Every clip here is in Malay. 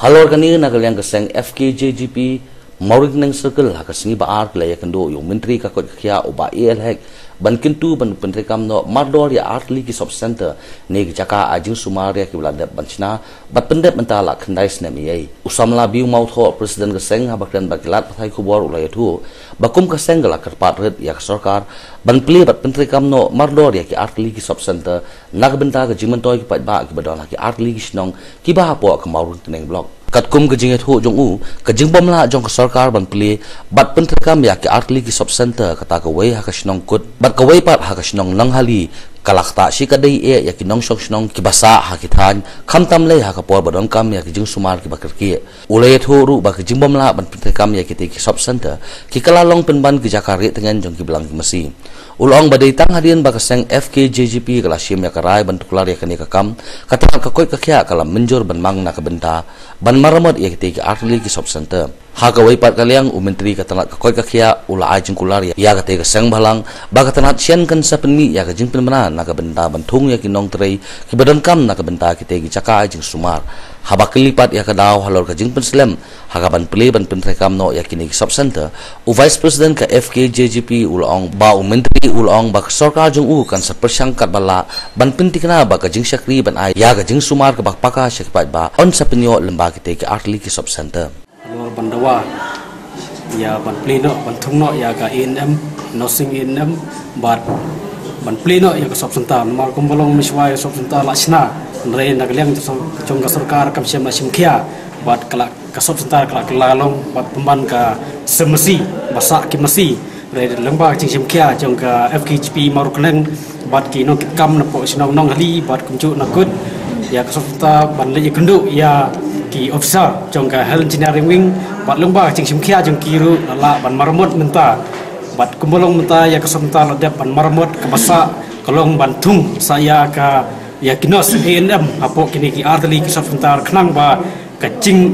Halor kani nagaliang kaseng FKJGP Maurik nang circle hakasini ba ark laya kando yung menteri kakot kya uba hek ban kintu ban penteri kamno mardor ya artli ki sub center ne ki jaka ajing sumaria ki blada banchina bat pendep mentala khandai snemi ai usamla biu mau tho president kaseng habakran bakilat pathai khubor ulaya thu bakum kaseng gala karpat red ya sarkar ban pli bat penteri kamno mardor ya ki artli ki sub center nagbenta ka jimantoi ki patba ki badon ki artli ki snong ki ba po ka mauruk teneng blok katkum ke jinget ho jong u ke jing bomla jong ke sarkar ban pli bat pen terkam ya ke artli ki sub center kata ke wei ha ka snong kut bat ke wei pat ha ka snong lang hali kalakta shi ka dei e ya ki nong shok snong ki basa ha ki than kham tam le ha ka por badon kam ya ki jing sumar ki bakar ki ulai tho ru ba ke jing bomla ban pen terkam ya ki te ki sub center ki kala long pen ban ki jakare tengen jong ki belang ki masi ulong badai tang hadian ba ka seng FKJGP kala shim ya karai ban tukular ya kani ka kam kata ka koi ka kya kala menjur ban mang na ka benta ban maramot ya kita artli ki sub center ha ka wei pat kaliang u menteri ka tanat ka koi ka khia ula ajing kular ya ka te ka seng balang ba ka tanat sian kan sa penmi ya ka jing pen mana na ka benta ban thung ya ki nong trei ki badan kam na ka benta ki te ki chaka ajing sumar ha ba kelipat ya ka daw halor ka jing pen slem ha ka ban pli ban pen tre kam no ya ki ni sub center u vice president ka FKJGP ulong ba u menteri ulong ba ka sarkar jong u kan sa persangkat bala ban pen tikna ba ka jing syakri ban ai ya ka jing sumar ka bakpaka syakpat ba on sa penyo lemba ki te ki artli ki sub center bandawa ya ban pleno ban thungno ya ka INM nosing INM bat ban pleno ya ka sub center mar kumbolong miswai sub center lachna re nagliang jong ka sarkar kam syam simkhia bat kala ka sub center kala lalong bat pemban ka semesi basa ki mesi re lengba jing simkhia jong ka FKJP maruklen bat ki no kam na po sinong nong hali bat kumcu nakut ya ka sub center ban le kundu ya ki officer jong ka health engineering wing bat lengba jing simkhia jong kiru la ban marmot menta bat kumbolong menta ya ka sub center ladap ban marmot ka basa kolong bantung saya ka ya kinos ANM apo kini ki artli ki sub center khnang ba ka jing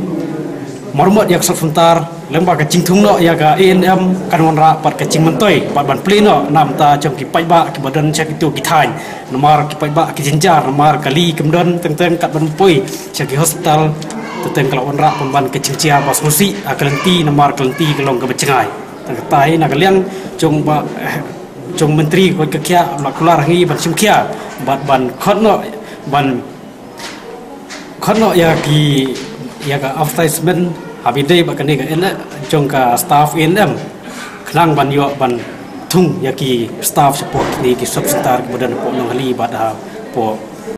marmot ya ka sub center lengba ka jing thungno ya ka ANM kanwan ra pat ka jing mentoi pat ban pleno nam ta jong ki pai ba ki badan chak itu ki thain nomar ki pai ba ki jinjar nomar kali kemdon teng kat ban poi chak hospital teteng kalau onra pemban ke cincia pas musi akalenti nomor kalenti kelong ke becengai tai nak liang jong ba jong menteri ko ke kya lakular ngi ban simkhia bat ban khotno ya ki ya ka advertisement habide ba kane ka ena jong ka staff NM khnang ban yo ban thung ya ki staff support ni ki sub center kemudian po nong hali bat po